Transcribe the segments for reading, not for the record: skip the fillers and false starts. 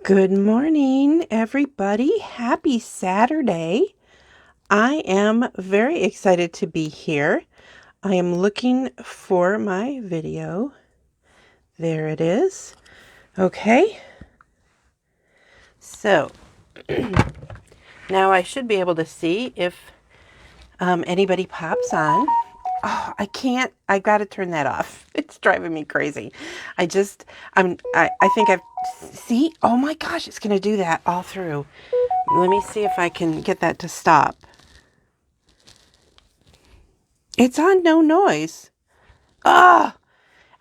Good morning, everybody. Happy Saturday. I am very excited to be here. I am looking for my video. There it is. Okay. So now I should be able to see if anybody pops on. Oh, I can't. I got to turn that off. It's driving me crazy. I think see? Oh my gosh, it's going to do that all through. Let me see if I can get that to stop. It's on no noise. Ah,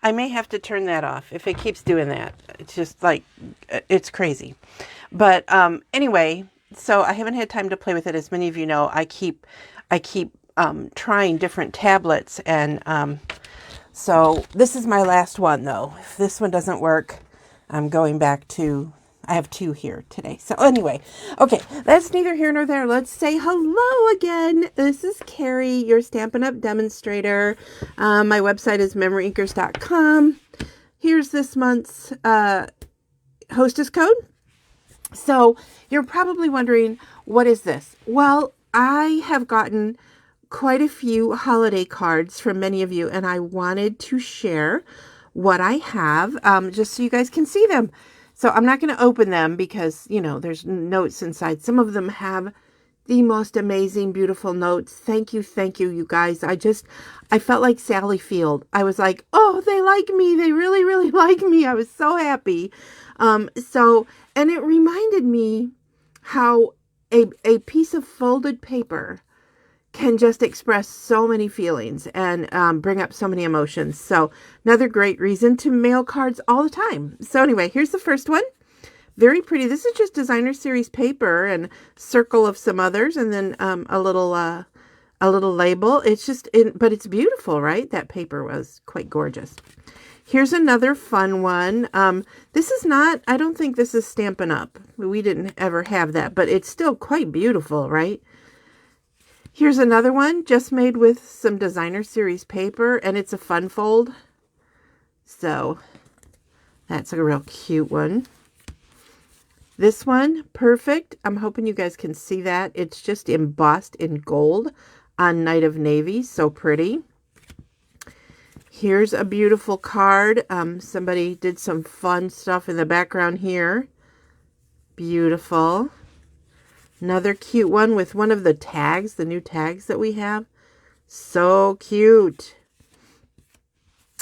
I may have to turn that off if it keeps doing that. It's just like, it's crazy. But anyway, so I haven't had time to play with it. As many of you know, I keep trying different tablets, and so this is my last one though. If this one doesn't work, I'm going back to, I have two here today. So anyway, okay, that's neither here nor there. Let's say hello again. This is Carrie, your Stampin' Up! Demonstrator. My website is memoryinkers.com. Here's this month's hostess code. So you're probably wondering, what is this? Well, I have gotten quite a few holiday cards from many of you, and I wanted to share what I have just so you guys can see them. So I'm not going to open them because, you know, there's notes inside. Some of them have the most amazing, beautiful notes. Thank you, you guys. I felt like Sally Field. I was like, oh, they like me. They really, really like me. I was so happy. And it reminded me how a piece of folded paper can just express so many feelings and bring up so many emotions. So another great reason to mail cards all the time. So anyway, here's the first one. Very pretty. This is just designer series paper and circle of some others, and then a little label. It's just, but it's beautiful, right? That paper was quite gorgeous. Here's another fun one. This is not, I don't think this is Stampin' Up. We didn't ever have that, but it's still quite beautiful, right? Here's another one just made with some designer series paper, and it's a fun fold. So that's a real cute one. This one, perfect. I'm hoping you guys can see that. It's just embossed in gold on Night of Navy. So pretty. Here's a beautiful card. Somebody did some fun stuff in the background here. Beautiful. Another cute one with one of the tags, the new tags that we have. So cute.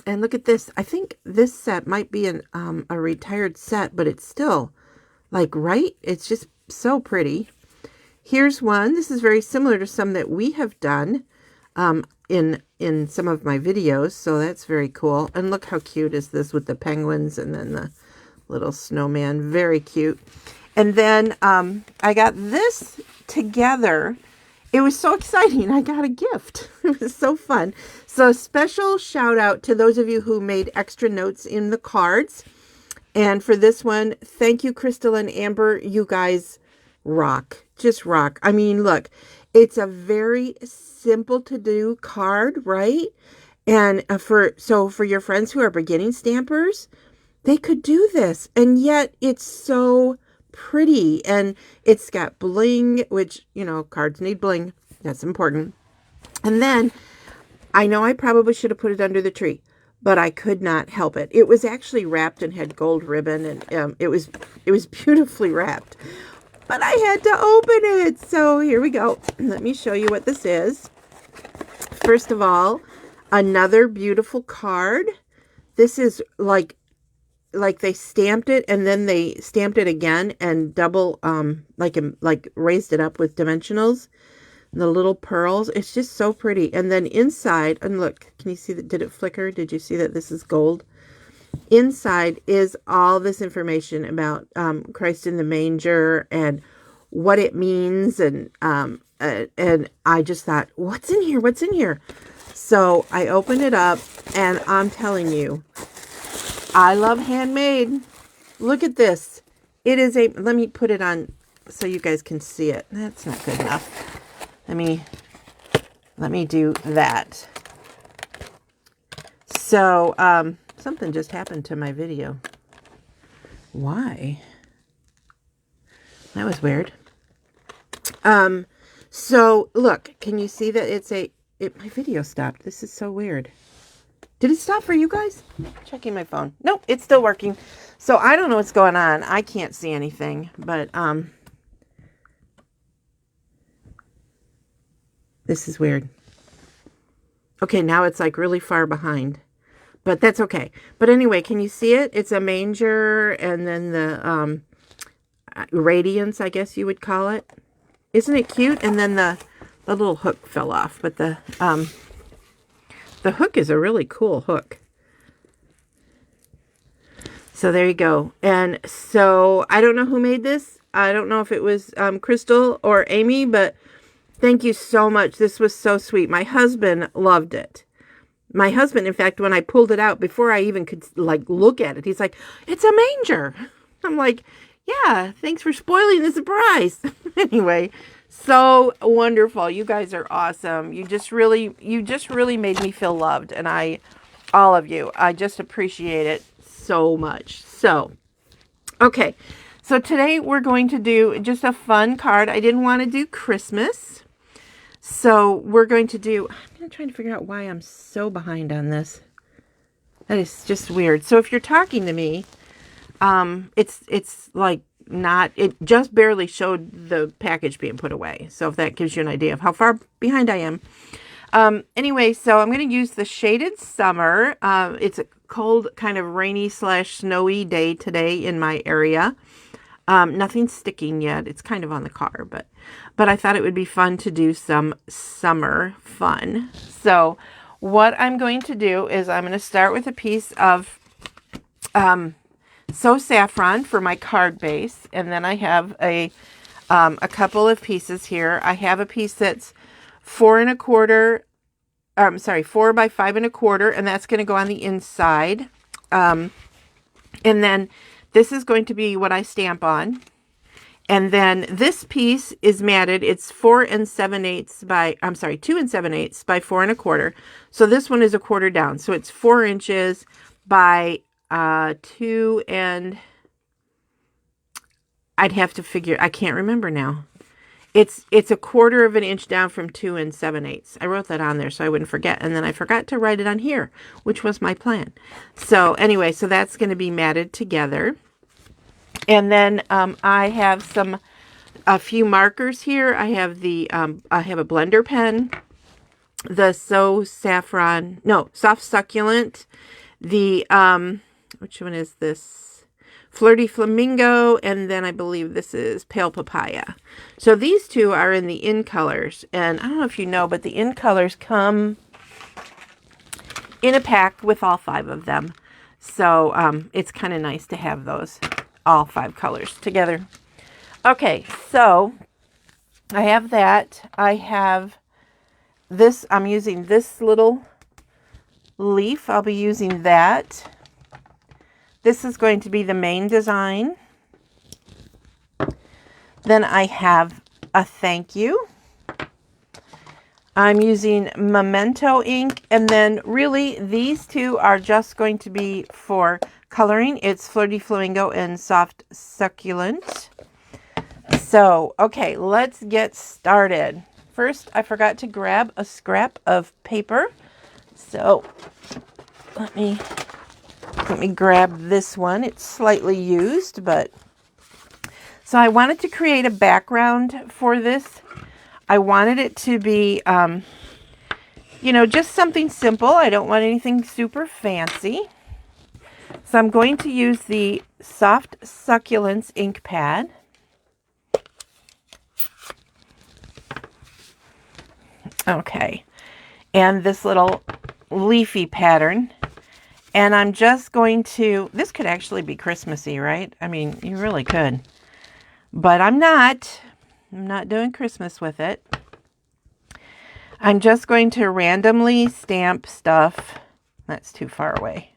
And look at this. I think this set might be a retired set, but it's still like, right? It's just so pretty. Here's one. This is very similar to some that we have done in some of my videos. So that's very cool. And look how cute is this with the penguins and then the little snowman. Very cute. And then I got this together. It was so exciting. I got a gift. It was so fun. So special shout out to those of you who made extra notes in the cards. And for this one, thank you, Crystal and Amber. You guys rock. Just rock. I mean, look, it's a very simple to do card, right? And for your friends who are beginning stampers, they could do this. And yet it's so pretty, and it's got bling, which, you know, cards need bling. That's important. And then I know I probably should have put it under the tree, but I could not help it. It was actually wrapped and had gold ribbon, and it was beautifully wrapped, but I had to open it. So here we go. Let me show you what this is. First of all, another beautiful card. This is like they stamped it and then they stamped it again and double like raised it up with dimensionals, the little pearls. It's just so pretty. And then inside, and look, can you see that? Did it flicker? Did you see that this is gold? Inside is all this information about Christ in the manger and what it means, and I just thought, what's in here? What's in here? So I opened it up, and I'm telling you, I love handmade. Look at this. It is let me put it on so you guys can see it. That's not good enough. Let me do that. So, something just happened to my video. Why? That was weird. So look, can you see that it's my video stopped. This is so weird. Did it stop for you guys? Checking my phone. Nope, it's still working. So I don't know what's going on. I can't see anything, but this is weird. Okay, now it's like really far behind, but that's okay. But anyway, can you see it? It's a manger, and then the radiance, I guess you would call it. Isn't it cute? And then the little hook fell off, but the hook is a really cool hook. So there you go. And so I don't know who made this. I don't know if it was Crystal or Amy, but thank you so much. This was so sweet. My husband loved it. My husband, in fact, when I pulled it out, before I even could like look at it, he's like, "It's a manger." I'm like, "Yeah, thanks for spoiling the surprise." Anyway, so wonderful. You guys are awesome. You just really made me feel loved, and all of you, I just appreciate it so much. So, okay. So today we're going to do just a fun card. I didn't want to do Christmas. So we're going to do, I'm trying to figure out why I'm so behind on this. That is just weird. So if you're talking to me, it's like not, it just barely showed the package being put away. So if that gives you an idea of how far behind I am. Anyway, so I'm going to use the Shaded Summer. It's a cold, kind of rainy / snowy day today in my area. Nothing's sticking yet. It's kind of on the car, but I thought it would be fun to do some summer fun. So what I'm going to do is I'm going to start with a piece of So Saffron for my card base, and then I have a couple of pieces here. I have a piece that's 4 by 5 1/4, and that's going to go on the inside. And then this is going to be what I stamp on. And then this piece is matted. It's 2 7/8 by 4 1/4. So this one is 1/4 down. So it's 4 inches by 2 and I'd have to figure, I can't remember now. It's 1/4 of an inch down from 2 7/8. I wrote that on there so I wouldn't forget. And then I forgot to write it on here, which was my plan. So anyway, so that's going to be matted together. And then I have a few markers here. I have I have a blender pen, the Soft Succulent, the which one is this? Flirty Flamingo, and then I believe this is Pale Papaya. So these two are in the in colors, and I don't know if you know, but the in colors come in a pack with all 5 of them. So it's kind of nice to have those, all 5 colors together. Okay, so I have that. I have this, I'm using this little leaf. I'll be using that. This is going to be the main design. Then I have a thank you. I'm using Memento ink, and then really these two are just going to be for coloring. It's Flirty Flamingo and Soft Succulent. So, okay, let's get started. First, I forgot to grab a scrap of paper. So, let me grab this one. It's slightly used, but so I wanted to create a background for this. I wanted it to be, just something simple. I don't want anything super fancy. So I'm going to use the Soft Succulents ink pad. Okay. And this little leafy pattern. And I'm just going to, this could actually be Christmassy, right? I mean, you really could. But I'm not doing Christmas with it. I'm just going to randomly stamp stuff. That's too far away.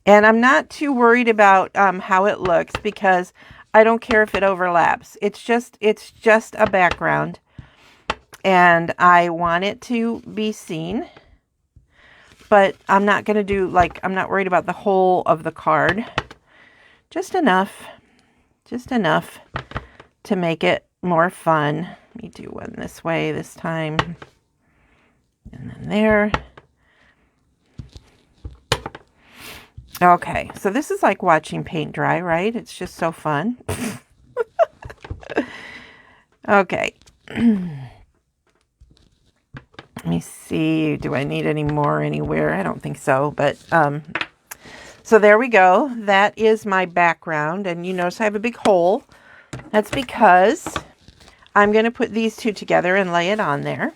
And I'm not too worried about how it looks because I don't care if it overlaps. It's just a background. And I want it to be seen. But I'm not going to do, I'm not worried about the whole of the card. Just enough. just enough to make it more fun. Let me do one this way this time. And then there. Okay, so this is like watching paint dry, right? It's just so fun. Okay. Let me see. Do I need any more anywhere? I don't think so, but so there we go. That is my background, and you notice I have a big hole. That's because I'm going to put these two together and lay it on there.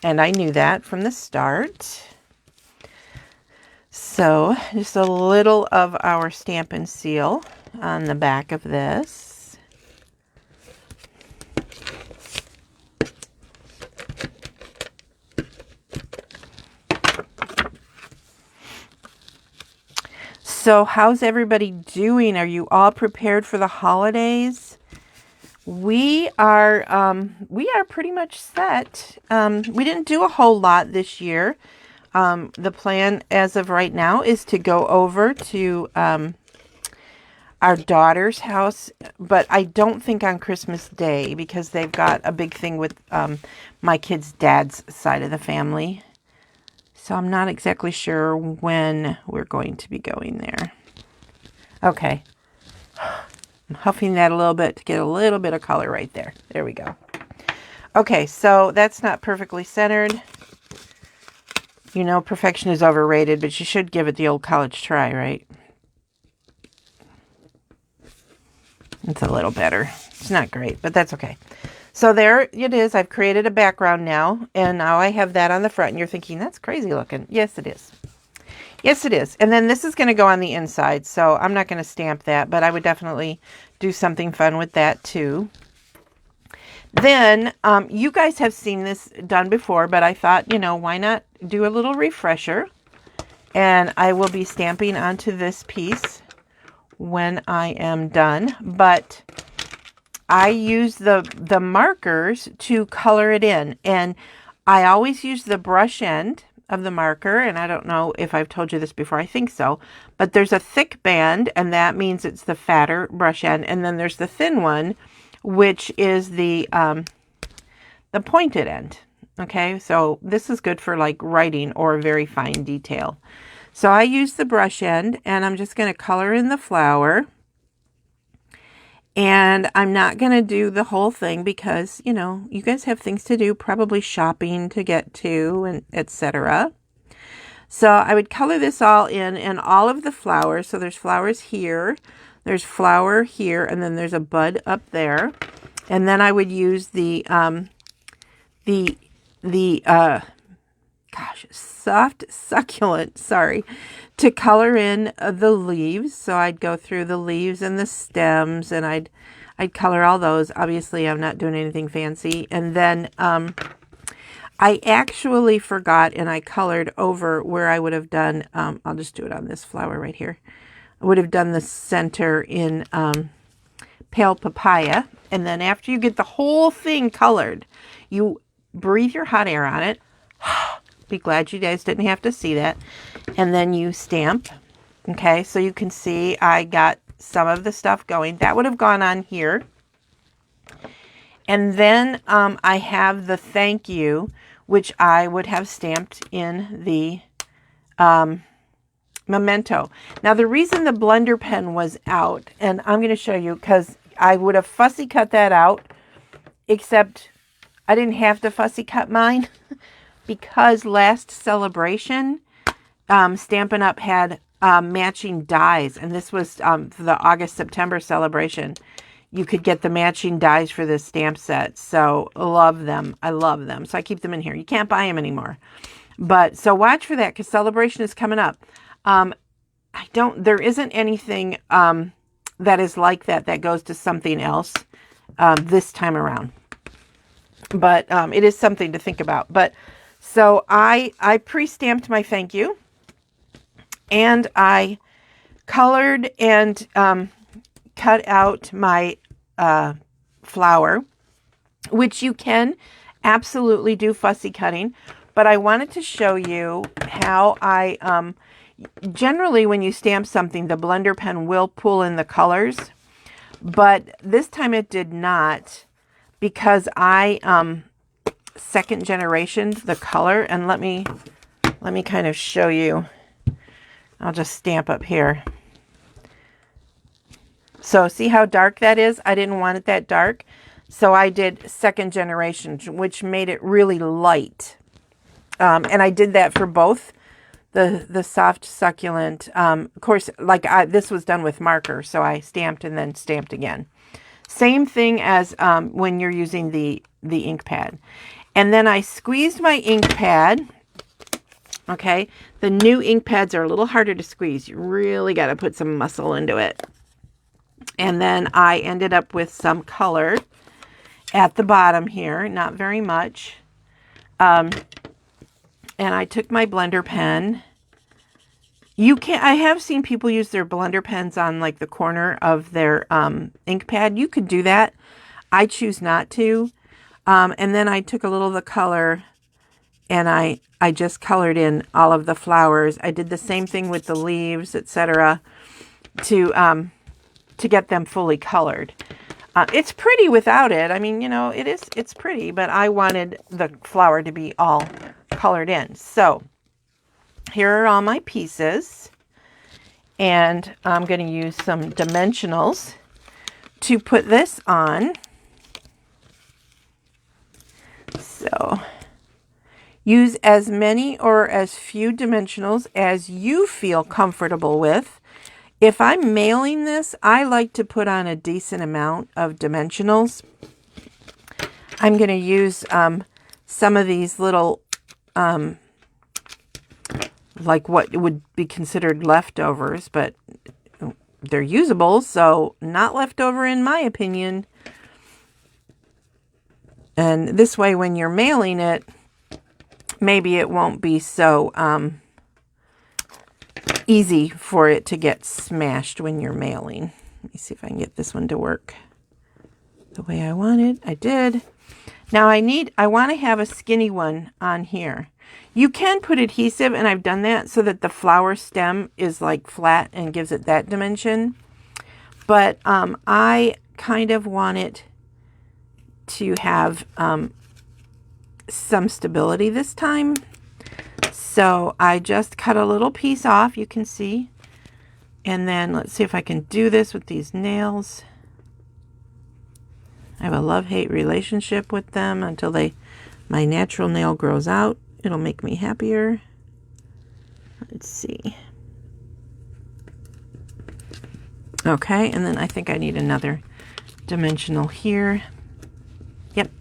And I knew that from the start. So just a little of our Stampin' Seal on the back of this. So how's everybody doing? Are you all prepared for the holidays? We are pretty much set. We didn't do a whole lot this year. The plan as of right now is to go over to our daughter's house, but I don't think on Christmas Day because they've got a big thing with my kid's dad's side of the family. So I'm not exactly sure when we're going to be going there. Okay. I'm huffing that a little bit to get a little bit of color right there. There we go. Okay, so that's not perfectly centered. You know, perfection is overrated, but you should give it the old college try, right? It's a little better. It's not great, but that's okay. So there it is. I've created a background now, and now I have that on the front, and you're thinking, that's crazy looking. Yes, it is. Yes, it is. And then this is going to go on the inside, so I'm not going to stamp that, but I would definitely do something fun with that too. Then, you guys have seen this done before, but I thought, you know, why not do a little refresher? And I will be stamping onto this piece when I am done, but I use the markers to color it in, and I always use the brush end of the marker, and I don't know if I've told you this before, I think so, but there's a thick band, and that means it's the fatter brush end, and then there's the thin one, which is the pointed end. Okay, so this is good for like writing or very fine detail. So I use the brush end, and I'm just going to color in the flower. And I'm not going to do the whole thing because, you know, you guys have things to do, probably shopping to get to, and etc. So I would color this all in and all of the flowers. So there's flowers here, there's flower here, and then there's a bud up there. And then I would use the soft succulent, to color in the leaves. So I'd go through the leaves and the stems, and I'd color all those. Obviously, I'm not doing anything fancy. And then I actually forgot, and I colored over where I would have done, I'll just do it on this flower right here. I would have done the center in pale papaya. And then after you get the whole thing colored, you breathe your hot air on it. Be glad you guys didn't have to see that. And then you stamp. Okay, so you can see I got some of the stuff going. That would have gone on here. And then I have the thank you, which I would have stamped in the memento. Now, the reason the blender pen was out, and I'm going to show you because I would have fussy cut that out, except I didn't have to fussy cut mine because last celebration, Stampin' Up! Had matching dies, and this was the August-September celebration. You could get the matching dies for this stamp set, so love them. I love them, so I keep them in here. You can't buy them anymore, but so watch for that because celebration is coming up. There isn't anything that is like that goes to something else this time around, but it is something to think about. But so I pre-stamped my thank you, and I colored and cut out my flower, which you can absolutely do fussy cutting, but I wanted to show you how I generally when you stamp something, the blender pen will pull in the colors. but this time it did not, because I second generation the color. And let me kind of show you. I'll just stamp up here. So see how dark that is? I didn't want it that dark. So I did second generation, which made it really light. And I did that for both the soft succulent. Of course, like this was done with marker. So I stamped and then stamped again. Same thing as when you're using the ink pad. And then I squeezed my ink pad. Okay. The new ink pads are a little harder to squeeze. You really got to put some muscle into it. And then I ended up with some color at the bottom here, not very much. And I took my blender pen. I have seen people use their blender pens on like the corner of their ink pad. You could do that. I choose not to. And then I took a little of the color and I just colored in all of the flowers. I did the same thing with the leaves, etc. to get them fully colored. It's pretty without it. I mean, you know, it's pretty, but I wanted the flower to be all colored in. So here are all my pieces, and I'm going to use some dimensionals to put this on. So use as many or as few dimensionals as you feel comfortable with. If I'm mailing this, I like to put on a decent amount of dimensionals. I'm going to use some of these little, like what would be considered leftovers, but they're usable, so not leftover in my opinion. And this way, when you're mailing it, maybe it won't be so easy for it to get smashed when you're mailing. Let me see if I can get this one to work the way I want it. I did. Now I want to have a skinny one on here. You can put adhesive, and I've done that so that the flower stem is like flat and gives it that dimension. But I kind of want it to have some stability this time. So I just cut a little piece off, you can see. And then let's see if I can do this with these nails. I have a love-hate relationship with them until my natural nail grows out. It'll make me happier. Let's see. Okay, and then I think I need another dimensional here. Yep.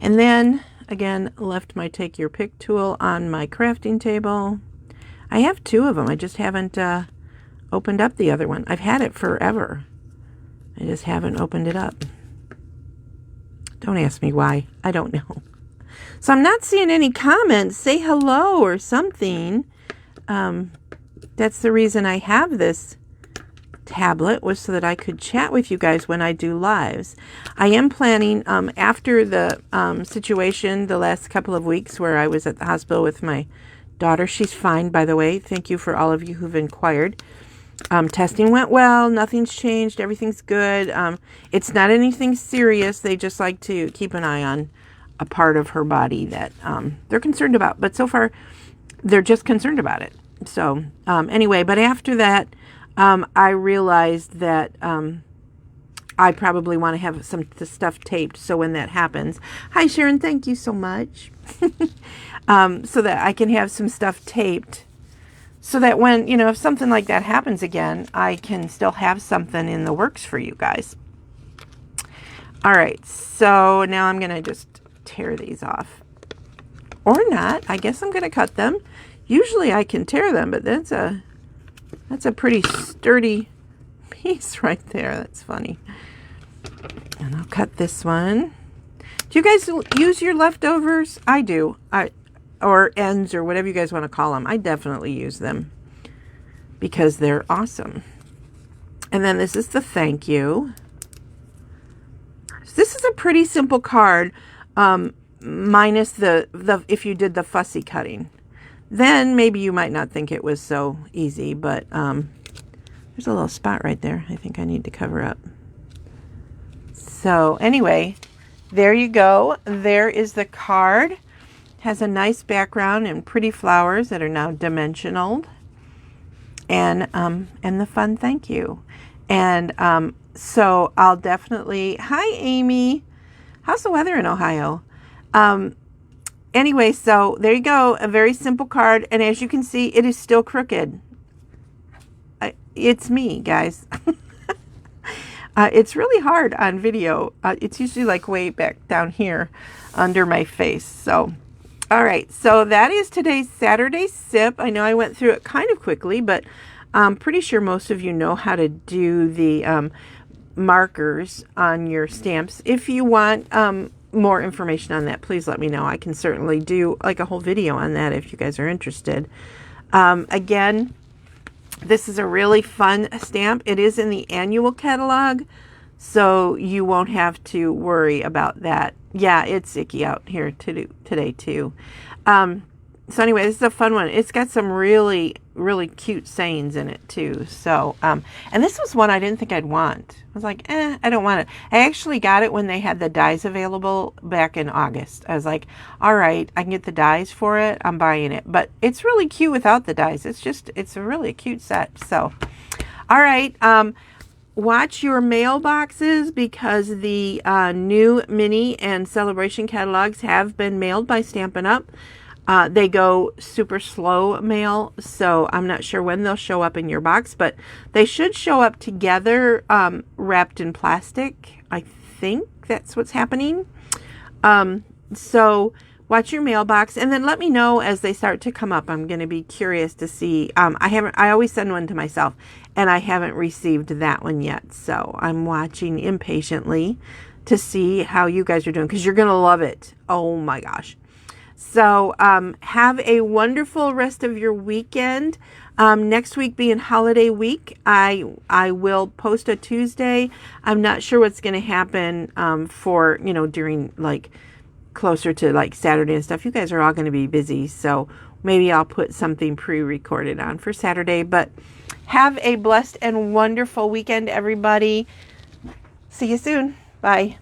And then again, left my take your pick tool on my crafting table. I have two of them. I just haven't opened up the other one. I've had it forever. I just haven't opened it up. Don't ask me why. I don't know. So I'm not seeing any comments. Say hello or something. That's the reason I have this tablet, was so that I could chat with you guys when I do lives. I am planning, after the situation the last couple of weeks where I was at the hospital with my daughter. She's fine, by the way. Thank you for all of you who've inquired. Testing went well. Nothing's changed. Everything's good. It's not anything serious. They just like to keep an eye on a part of her body that they're concerned about. But so far, they're just concerned about it. So anyway, but after that, I realized that I probably want to have some stuff taped. So when that happens, hi Sharon, thank you so much. So that I can have some stuff taped, so that when, you know, if something like that happens again, I can still have something in the works for you guys. All right, so now I'm going to just tear these off. Or not. I guess I'm going to cut them. Usually I can tear them, but that's a pretty sturdy piece right there. That's funny. And I'll cut this one. Do you guys use your leftovers? I do. Or ends, or whatever you guys want to call them. I definitely use them because they're awesome. And then this is the thank you. So this is a pretty simple card, minus the if you did the fussy cutting. Then maybe you might not think it was so easy, but there's a little spot right there I think I need to cover up. So anyway, there you go. There is the card. Has a nice background and pretty flowers that are now dimensional, and the fun thank you. And so I'll definitely, hi Amy, how's the weather in Ohio? Anyway, so there you go, a very simple card, and as you can see, it is still crooked. It's me, guys. It's really hard on video. It's usually like way back down here under my face. So all right, so that is today's Saturday Sip. I know I went through it kind of quickly, but I'm pretty sure most of you know how to do the markers on your stamps. If you want more information on that, please let me know. I can certainly do like a whole video on that if you guys are interested. Again, this is a really fun stamp. It is in the annual catalog, so you won't have to worry about that. Yeah, it's icky out here today too. So anyway, this is a fun one. It's got some really, really cute sayings in it too. So, and this was one I didn't think I'd want. I was like, I don't want it. I actually got it when they had the dies available back in August. I was like, all right, I can get the dies for it. I'm buying it. But it's really cute without the dies. It's a really cute set. So, all right. Watch your mailboxes because the new mini and celebration catalogs have been mailed by Stampin' Up. They go super slow mail, so I'm not sure when they'll show up in your box, but they should show up together wrapped in plastic. I think that's what's happening. So watch your mailbox and then let me know as they start to come up. I'm going to be curious to see. I always send one to myself and I haven't received that one yet. So I'm watching impatiently to see how you guys are doing because you're going to love it. Oh my gosh. So have a wonderful rest of your weekend. Next week being holiday week, I will post a Tuesday. I'm not sure what's going to happen for, during like closer to like Saturday and stuff. You guys are all going to be busy. So maybe I'll put something pre-recorded on for Saturday. But have a blessed and wonderful weekend, everybody. See you soon. Bye.